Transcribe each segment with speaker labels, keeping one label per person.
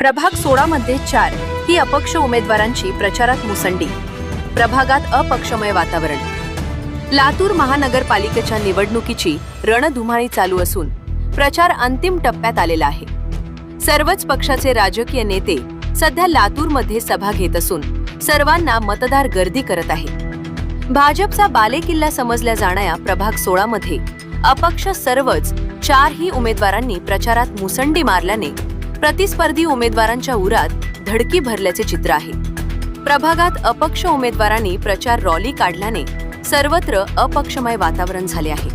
Speaker 1: प्रभाग 16 मध्ये 4 ही अपक्ष उमेदवारांची प्रचारात मुसंडी. प्रभागात अपक्षमय वातावरण. लातूर महानगरपालिकेच्या निवडणुकीची रणधुमाळी चालू असून प्रचार अंतिम टप्प्यात आलेला आहे. सर्वच पक्षाचे राजकीय नेते सध्या लातूरमध्ये सभा घेत असून सर्वांना मतदार गर्दी करत आहे. भाजपचा बालेकिल्ला समजल्या जाणाऱ्या प्रभाग 16 मध्ये अपक्ष सर्वच 4 ही उमेदवारांनी प्रचारात मुसंडी मारल्याने प्रतिस्पर्धी उमेदवारांच्या उरात धडकी भरल्याचे चित्र आहे. प्रभागात अपक्ष उमेदवारांनी प्रचार रॅली काढल्याने सर्वत्र अपक्षमय वातावरण झाले आहे.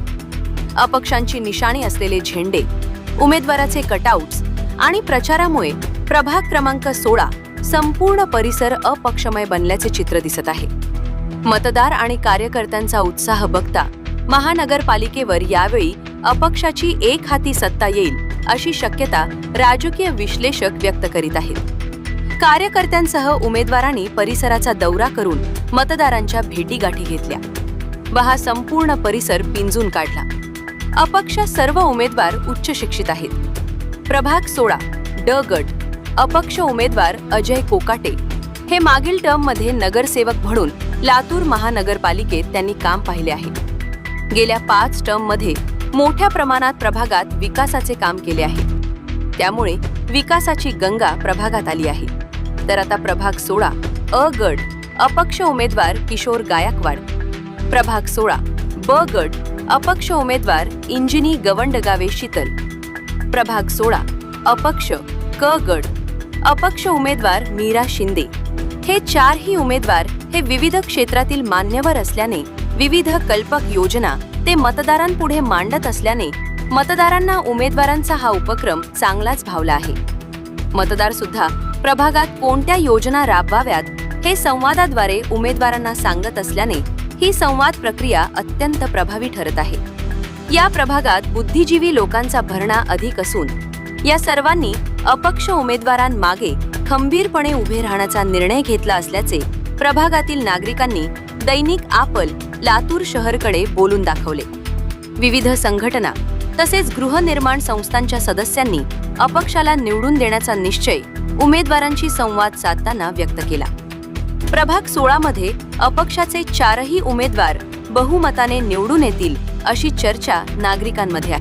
Speaker 1: अपक्षांची निशाणी असलेले झेंडे, उमेदवाराचे कटआउट्स आणि प्रचारामुळे प्रभाग क्रमांक 16 संपूर्ण परिसर अपक्षमय बनल्याचे चित्र दिसत आहे. मतदार आणि कार्यकर्त्यांचा उत्साह बघता महानगरपालिकेवर यावेळी अपक्षाची एकहाती सत्ता येईल अशी शक्यता राजकीय विश्लेषक व्यक्त करीत आहेत. कार्यकर्त्यांसह उमेदवारांनी परिसराचा दौरा करून मतदारांच्या भेटीगाठी घेतल्या व हा संपूर्ण परिसर पिंजून काढला. अपक्ष सर्व उमेदवार उच्च शिक्षित आहेत. प्रभाग 16 ड गट अपक्ष उमेदवार अजय कोकाटे हे मागील टर्ममध्ये नगरसेवक म्हणून लातूर महानगरपालिकेत त्यांनी काम पाहिले आहे. गेल्या 5 टर्ममध्ये मोठ्या प्रमाणात प्रभागात विकासाचे काम केले आहे. त्यामुळे विकासाची गंगा प्रभागात आली आहे. तर आता प्रभाग 16 अ गट अपक्ष उमेदवार किशोर गायकवाड, प्रभाग 16 ब गट अपक्ष उमेदवार इंजिनी गवंडगावे शीतल, प्रभाग 16 अपक्ष क गट अपक्ष उमेदवार मीरा शिंदे. हे 4 ही उमेदवार हे विविध क्षेत्रातील मान्यवर असल्याने विविध कल्पक योजना ते मतदारांपुढे मांडत असल्याने मतदारांना उमेदवारांचा हा उपक्रम चांगलाच भावला आहे. मतदार सुद्धा प्रभागात कोणत्या योजना राबवाव्यात हे संवादाद्वारे उमेदवारांना सांगत असल्याने ही संवाद प्रक्रिया अत्यंत प्रभावी ठरत आहे. या प्रभागात बुद्धिजीवी लोकांचा भरणा अधिक असून या सर्वांनी अपक्ष उमेदवारांमागे खंबीरपणे उभे राहण्याचा निर्णय घेतला असल्याचे प्रभागातील नागरिकांनी दैनिक आपल लातूर शहरकडे बोलून दाखवले. विविध संघटना तसेच गृहनिर्माण संस्थांच्या सदस्यांनी अपक्षाला निवडून देण्याचा निश्चय उमेदवारांशी संवाद साधताना व्यक्त केला. प्रभाग 16 मध्ये अपक्षाचे 4ही उमेदवार बहुमताने निवडून येतील अशी चर्चा नागरिकांमध्ये आहे.